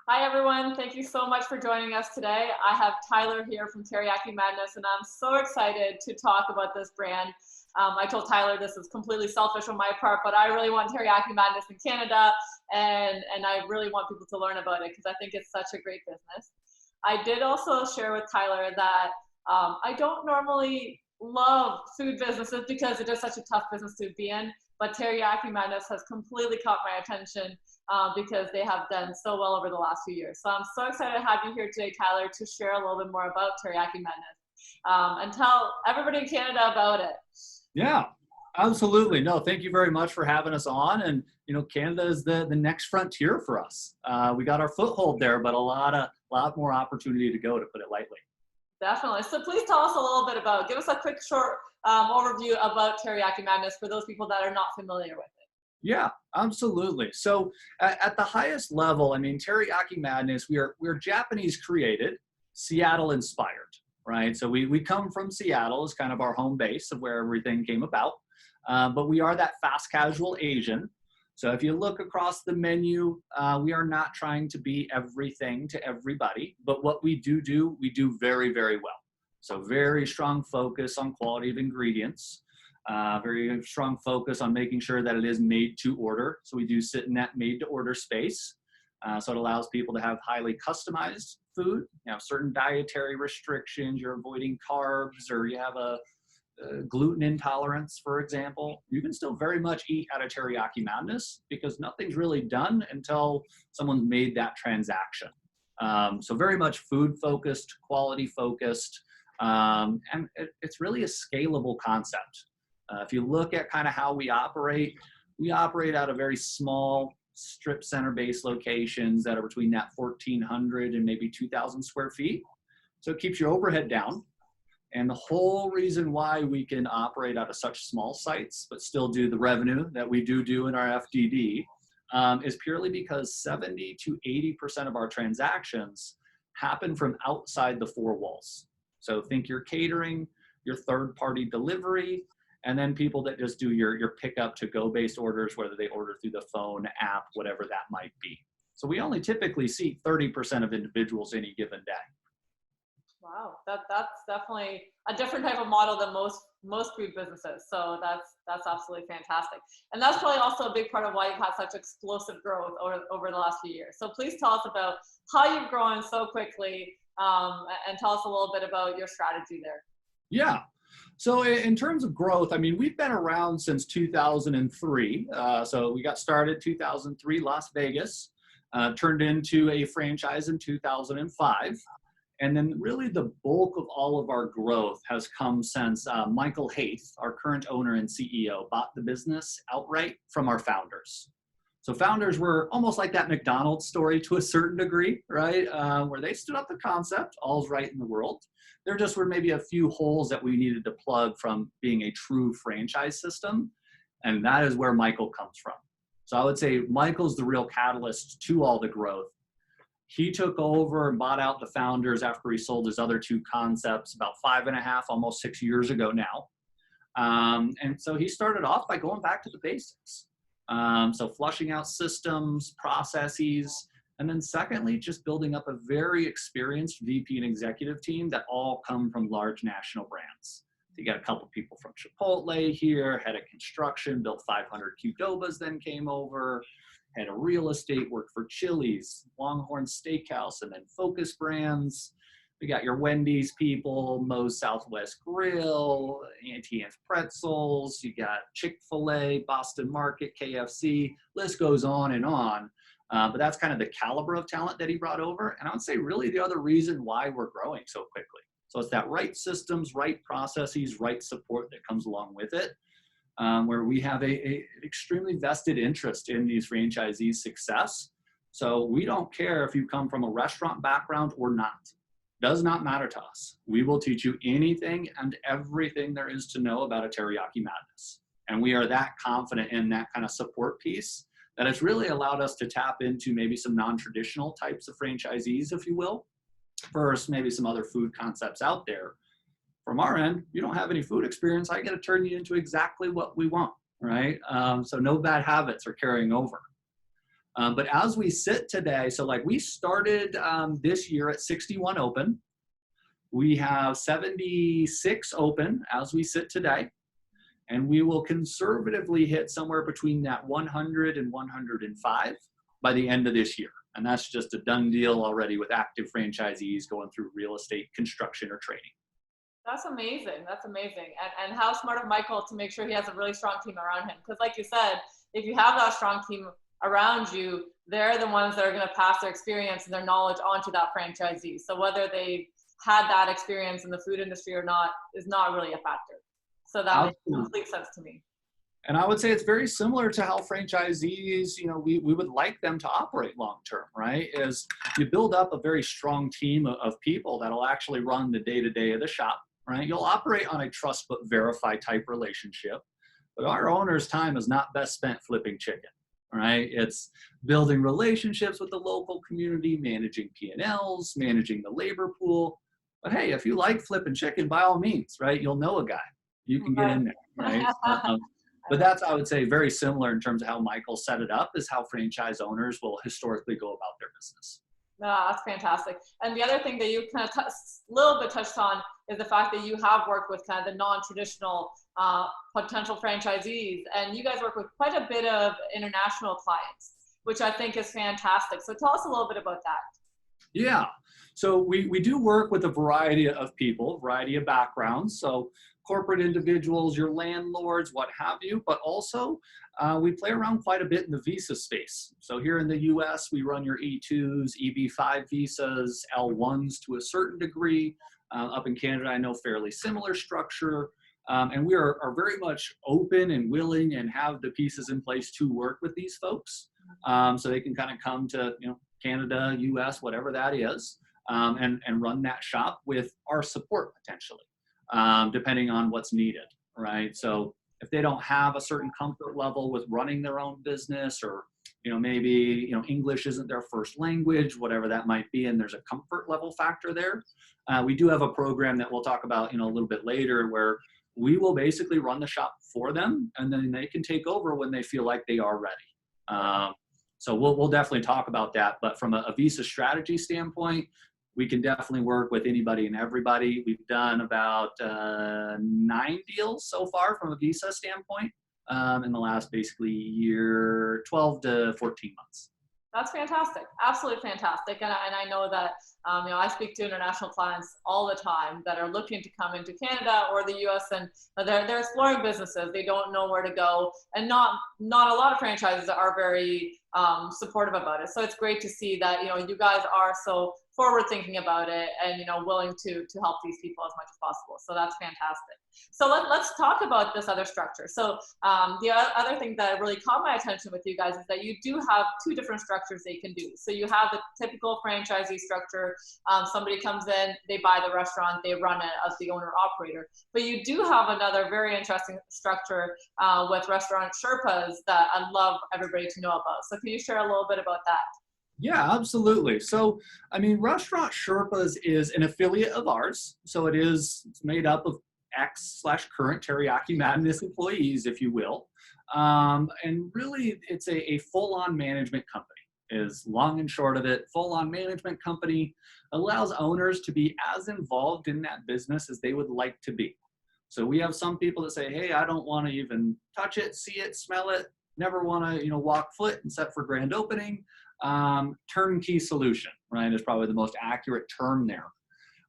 Hi, everyone. Thank you so much for joining us today. I have Tyler here from Teriyaki Madness, and I'm so excited to talk about this brand. I told Tyler this is completely selfish on my part, but I really want Teriyaki Madness in Canada, and I really want people to learn about it because I think it's such a great business. I did also share with Tyler that I don't normally love food businesses because it is such a tough business to be in, but Teriyaki Madness has completely caught my attention because they have done so well over the last few years. So I'm so excited to have you here today, Tyler, to share a little bit more about Teriyaki Madness and tell everybody in Canada about it. Yeah, absolutely. No, thank you very much for having us on. And Canada is the next frontier for us. We got our foothold there, but a lot more opportunity to go, to put it lightly. Definitely. So please tell us a little bit about, give us a quick short overview about Teriyaki Madness for those people that are not familiar with it. Yeah, absolutely. So at the highest level, I mean, Teriyaki Madness, we're Japanese created, Seattle inspired, right? So we come from Seattle as kind of our home base of where everything came about. But we are that fast casual Asian. So if you look across the menu, we are not trying to be everything to everybody, but what we do, we do very, very well. So very strong focus on quality of ingredients. Very strong focus on making sure that it is made to order. So we do sit in that made to order space. So it allows people to have highly customized food. You have certain dietary restrictions, you're avoiding carbs, or you have a gluten intolerance, for example. You can still very much eat at a Teriyaki Madness because nothing's really done until someone's made that transaction. So very much food focused, quality focused, and it's really a scalable concept. If you look at kind of how we operate out of very small strip center based locations that are between that 1,400 and maybe 2,000 square feet. So it keeps your overhead down. And the whole reason why we can operate out of such small sites, but still do the revenue that we do in our FDD, is purely because 70 to 80% of our transactions happen from outside the four walls. So think your catering, your third-party delivery, and then people that just do your pickup to go based orders, whether they order through the phone, app, whatever that might be. So we only typically see 30% of individuals any given day. Wow, that's definitely a different type of model than most food businesses. So that's absolutely fantastic. And that's probably also a big part of why you've had such explosive growth over the last few years. So please tell us about how you've grown so quickly and tell us a little bit about your strategy there. Yeah. So in terms of growth, I mean, we've been around since 2003. So we got started 2003, Las Vegas, turned into a franchise in 2005. And then really the bulk of all of our growth has come since Michael Haith, our current owner and CEO, bought the business outright from our founders. So founders were almost like that McDonald's story to a certain degree, right? Where they stood up the concept, all's right in the world. There just were maybe a few holes that we needed to plug from being a true franchise system. And that is where Michael comes from. So I would say Michael's the real catalyst to all the growth. He took over and bought out the founders after he sold his other two concepts about 5.5, almost 6 years ago now. And so he started off by going back to the basics. So flushing out systems, processes, and then secondly, just building up a very experienced VP and executive team that all come from large national brands. You got a couple people from Chipotle here, head of construction, built 500 Qdobas, then came over, head of real estate, worked for Chili's, Longhorn Steakhouse, and then Focus Brands. We got your Wendy's people, Moe's Southwest Grill, Auntie Anne's Pretzels. You got Chick-fil-A, Boston Market, KFC. List goes on and on. But that's kind of the caliber of talent that he brought over. And I would say really the other reason why we're growing so quickly. So it's that right systems, right processes, right support that comes along with it, where we have an extremely vested interest in these franchisees' success. So we don't care if you come from a restaurant background or not. Does not matter to us. We will teach you anything and everything there is to know about a Teriyaki Madness. And we are that confident in that kind of support piece that it's really allowed us to tap into maybe some non-traditional types of franchisees, if you will, versus maybe some other food concepts out there. From our end, you don't have any food experience, I get to turn you into exactly what we want, right? So no bad habits are carrying over. But as we sit today, so like we started this year at 61 open. We have 76 open as we sit today. And we will conservatively hit somewhere between that 100 and 105 by the end of this year. And that's just a done deal already with active franchisees going through real estate construction or training. That's amazing. That's amazing. And how smart of Michael to make sure he has a really strong team around him. Because like you said, if you have that strong team around you, they're the ones that are going to pass their experience and their knowledge onto that franchisee. So whether they had that experience in the food industry or not is not really a factor. So that makes complete sense to me. And I would say it's very similar to how franchisees, we would like them to operate long-term, right? Is you build up a very strong team of people that'll actually run the day-to-day of the shop, right? You'll operate on a trust but verify type relationship. But our owner's time is not best spent flipping chicken, right? It's building relationships with the local community, managing P&Ls, managing the labor pool. But hey, if you like flipping chicken, by all means, right? You'll know a guy. You can get in there, right? But that's, I would say, very similar in terms of how Michael set it up, is how franchise owners will historically go about their business. No, that's fantastic. And the other thing that you kind of little bit touched on is the fact that you have worked with kind of the non-traditional potential franchisees, and you guys work with quite a bit of international clients, which I think is fantastic. So tell us a little bit about that. Yeah. So we do work with a variety of people, variety of backgrounds. So corporate individuals, your landlords, what have you, but also we play around quite a bit in the visa space. So here in the US, we run your E2s, EB5 visas, L1s to a certain degree. Up in Canada, I know fairly similar structure. And we are very much open and willing and have the pieces in place to work with these folks. So they can kind of come to Canada, US, whatever that is, and run that shop with our support potentially. Depending on what's needed, right? So if they don't have a certain comfort level with running their own business, or maybe English isn't their first language, whatever that might be, and there's a comfort level factor there, we do have a program that we'll talk about a little bit later, where we will basically run the shop for them, and then they can take over when they feel like they are ready. So we'll definitely talk about that. But from a visa strategy standpoint, we can definitely work with anybody and everybody. We've done about 9 deals so far from a visa standpoint in the last basically year, 12 to 14 months. That's fantastic. Absolutely fantastic. And I know that, I speak to international clients all the time that are looking to come into Canada or the US, and they're exploring businesses. They don't know where to go, and not a lot of franchises are very supportive about it. So it's great to see that, you guys are so forward thinking about it and, willing to help these people as much as possible. So that's fantastic. So let's talk about this other structure. So the other thing that really caught my attention with you guys is that you do have 2 different structures that you can do. So you have the typical franchisee structure. Somebody comes in, they buy the restaurant, they run it as the owner operator. But you do have another very interesting structure with restaurant Sherpas that I'd love everybody to know about. So can you share a little bit about that? Yeah, absolutely. So, Restaurant Sherpas is an affiliate of ours. So it's made up of ex/current Teriyaki Madness employees, if you will. And really, it's a full-on management company, is long and short of it. Full-on management company allows owners to be as involved in that business as they would like to be. So we have some people that say, hey, I don't want to even touch it, see it, smell it, never want to, walk foot except for grand opening. Turnkey solution, right, is probably the most accurate term there.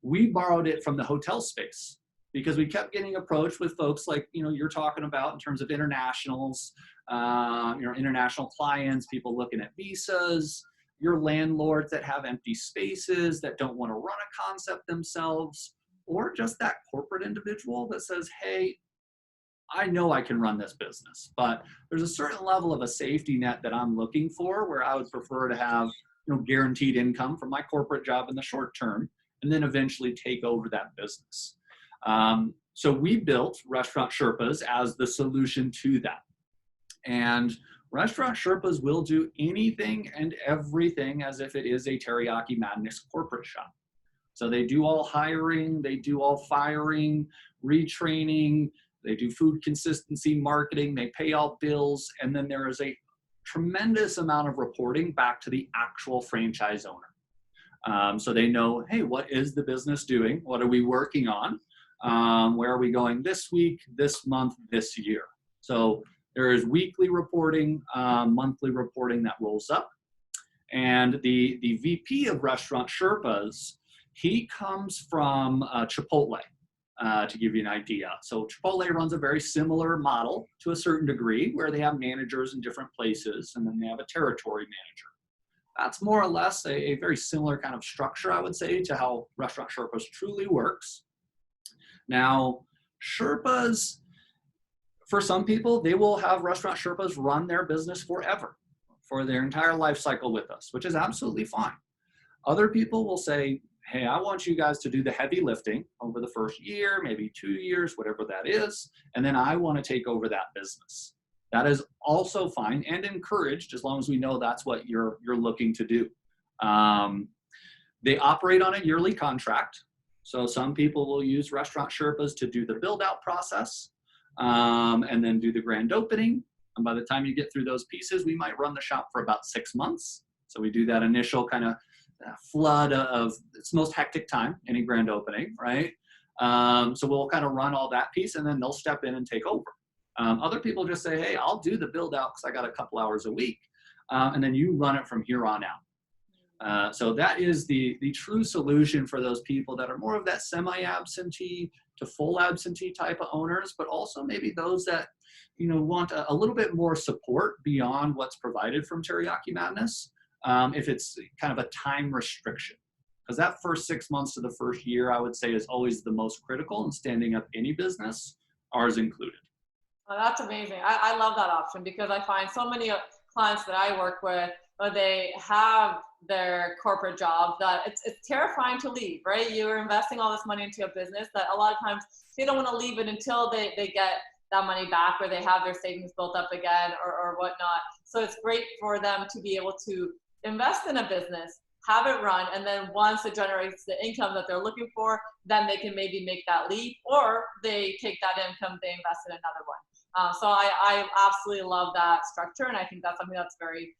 We borrowed it from the hotel space because we kept getting approached with folks like, you're talking about in terms of internationals, international clients, people looking at visas, your landlords that have empty spaces that don't want to run a concept themselves, or just that corporate individual that says, hey, I know I can run this business, but there's a certain level of a safety net that I'm looking for, where I would prefer to have, guaranteed income from my corporate job in the short term, and then eventually take over that business. So we built Restaurant Sherpas as the solution to that. And Restaurant Sherpas will do anything and everything as if it is a Teriyaki Madness corporate shop. So they do all hiring, they do all firing, retraining, they do food consistency marketing, they pay all bills, and then there is a tremendous amount of reporting back to the actual franchise owner. So they know, hey, what is the business doing? What are we working on? Where are we going this week, this month, this year? So there is weekly reporting, monthly reporting that rolls up. And the VP of Restaurant Sherpas, he comes from Chipotle, to give you an idea. So Chipotle runs a very similar model to a certain degree, where they have managers in different places, and then they have a territory manager. That's more or less a very similar kind of structure, I would say, to how Restaurant Sherpas truly works. Now, Sherpas, for some people, they will have Restaurant Sherpas run their business forever, for their entire life cycle with us, which is absolutely fine. Other people will say, hey, I want you guys to do the heavy lifting over the first year, maybe 2 years, whatever that is, and then I want to take over that business. That is also fine and encouraged, as long as we know that's what you're looking to do. They operate on a yearly contract. So some people will use Restaurant Sherpas to do the build-out process, and then do the grand opening. And by the time you get through those pieces, we might run the shop for about 6 months. So we do that initial kind of flood of, it's the most hectic time, any grand opening, right? So we'll kind of run all that piece, and then they'll step in and take over. Other people just say, hey, I'll do the build out because I got a couple hours a week. And then you run it from here on out. So that is the true solution for those people that are more of that semi-absentee to full absentee type of owners, but also maybe those that, you know, want a little bit more support beyond what's provided from Teriyaki Madness, if it's kind of a time restriction. Because that first 6 months to the first year, I would say, is always the most critical in standing up any business, ours included. Well, that's amazing. I love that option, because I find so many clients that I work with, they have their corporate job that it's terrifying to leave, right? You're investing all this money into a business that a lot of times they don't want to leave it until they get that money back, or they have their savings built up again, or whatnot. So it's great for them to be able to invest in a business, have it run, and then once it generates the income that they're looking for, then they can maybe make that leap, or they take that income, they invest in another one. So I absolutely love that structure, and I think that's something that's very,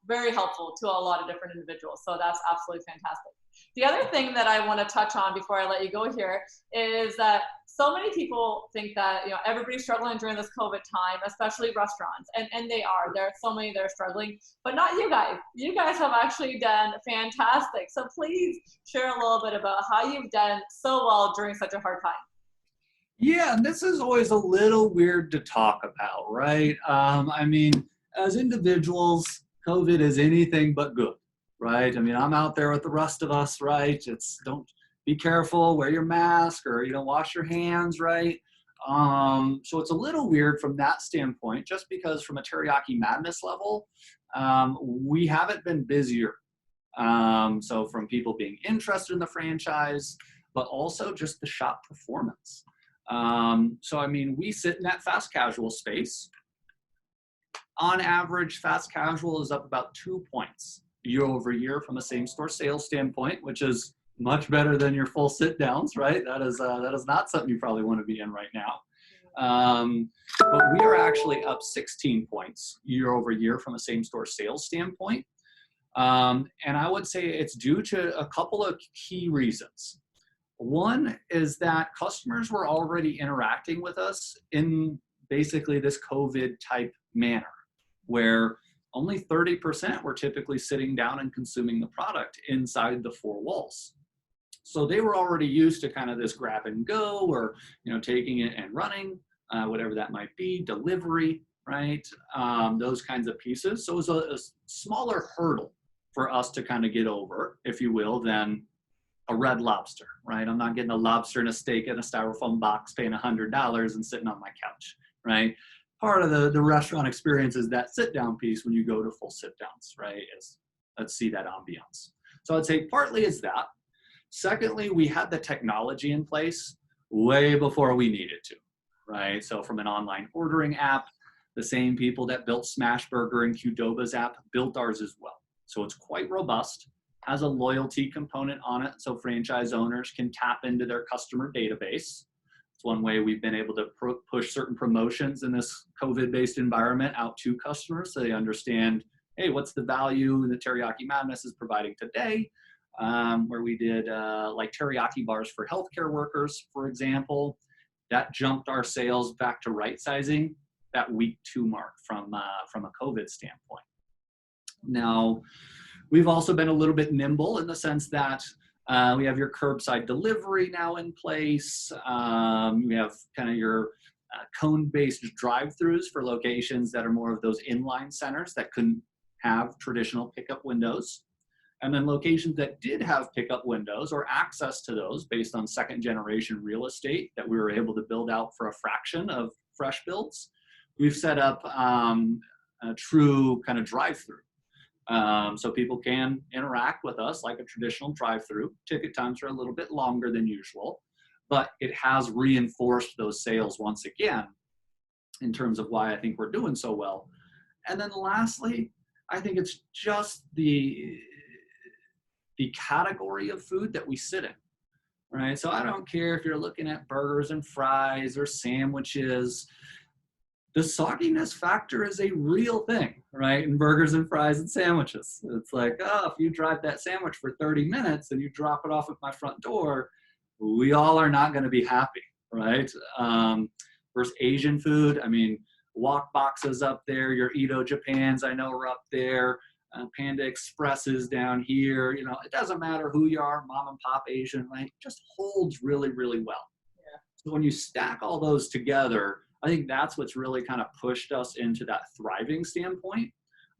very helpful to a lot of different individuals. So that's absolutely fantastic. The other thing that I want to touch on before I let you go here is that so many people think that, you know, everybody's struggling during this COVID time, especially restaurants, and they are. There are so many that are struggling, but not you guys. You guys have actually done fantastic. So please share a little bit about how you've done so well during such a hard time. Yeah, and this is always a little weird to talk about, right? I mean, as individuals, COVID is anything but good, right? I mean, I'm out there with the rest of us, right? It's don't be careful, wear your mask, or, you know, wash your hands, right? So it's a little weird from that standpoint, just because from a Teriyaki Madness level, we haven't been busier. So from people being interested in the franchise, but also just the shop performance. So, I mean, we sit in that fast casual space. On average, fast casual is up about 2 points year over year from a same store sales standpoint, which is much better than your full sit downs, right? That is not something you probably want to be in right now. But we are actually up 16 points year over year from a same store sales standpoint. And I would say it's due to a couple of key reasons. One is that customers were already interacting with us in basically this COVID type manner, where only 30% were typically sitting down and consuming the product inside the four walls. So they were already used to kind of this grab and go, or, you know, taking it and running, whatever that might be, delivery, right? Those kinds of pieces. So it was a smaller hurdle for us to kind of get over, if you will, than a Red Lobster, right? I'm not getting a lobster and a steak in a styrofoam box, paying $100 and sitting on my couch, right? Part of the restaurant experience is that sit-down piece when you go to full sit-downs, right? Is let's see that ambiance. So I'd say partly it's that. Secondly, we had the technology in place way before we needed to, right? So from an online ordering app, the same people that built Smashburger and Qdoba's app built ours as well. So it's quite robust, has a loyalty component on it, so franchise owners can tap into their customer database. It's one way we've been able to push certain promotions in this COVID-based environment out to customers so they understand, hey, what's the value the Teriyaki Madness is providing today? Where we did like teriyaki bars for healthcare workers, for example. That jumped our sales back to right sizing that week 2 mark from a COVID standpoint. Now, we've also been a little bit nimble in the sense that we have your curbside delivery now in place. We have kind of your cone-based drive-throughs for locations that are more of those inline centers that couldn't have traditional pickup windows. And then locations that did have pickup windows or access to those based on second generation real estate that we were able to build out for a fraction of fresh builds, we've set up a true kind of drive-through. So people can interact with us like a traditional drive-through. Ticket times are a little bit longer than usual, but it has reinforced those sales once again in terms of why I think we're doing so well. And then lastly, I think it's just the category of food that we sit in, right? So I don't care if you're looking at burgers and fries or sandwiches. The sogginess factor is a real thing, right? In burgers and fries and sandwiches. It's like, oh, if you drive that sandwich for 30 minutes and you drop it off at my front door, we all are not going to be happy, right? Versus Asian food, I mean, Wok Boxes up there, your Ito Japans I know are up there, Panda Expresses down here. You know, it doesn't matter who you are, mom and pop Asian, right? It just holds really, really well. Yeah. So when you stack all those together, I think that's what's really kind of pushed us into that thriving standpoint.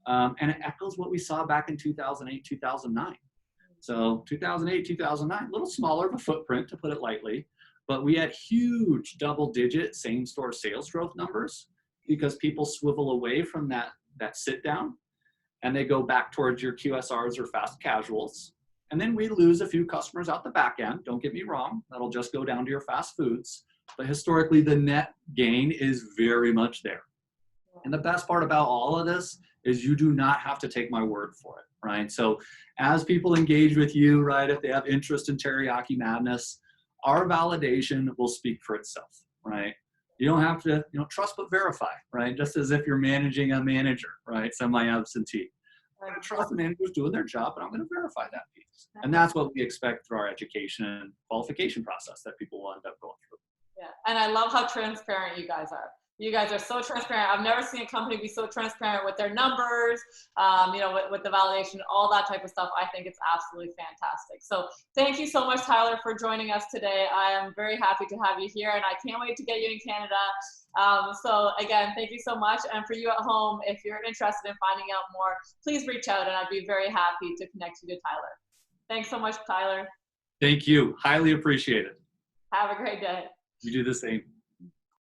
And it echoes what we saw back in 2008, 2009. So 2008, 2009, a little smaller of a footprint to put it lightly, but we had huge double-digit same-store sales growth numbers because people swivel away from that sit down and they go back towards your QSRs or fast casuals. And then we lose a few customers out the back end. Don't get me wrong. That'll just go down to your fast foods. But historically, the net gain is very much there. And the best part about all of this is you do not have to take my word for it, right? So as people engage with you, right, if they have interest in Teriyaki Madness, our validation will speak for itself, right? You don't have to, trust but verify, right? Just as if you're managing a manager, right? Semi-absentee. I'm going to trust the manager's doing their job, but I'm going to verify that piece. And that's what we expect through our education and qualification process that people will end up going through. Yeah, and I love how transparent you guys are. You guys are so transparent. I've never seen a company be so transparent with their numbers, with the validation, all that type of stuff. I think it's absolutely fantastic. So thank you so much, Tyler, for joining us today. I am very happy to have you here, and I can't wait to get you in Canada. So again, thank you so much. And for you at home, if you're interested in finding out more, please reach out, and I'd be very happy to connect you to Tyler. Thanks so much, Tyler. Thank you. Highly appreciate it. Have a great day. You do the same.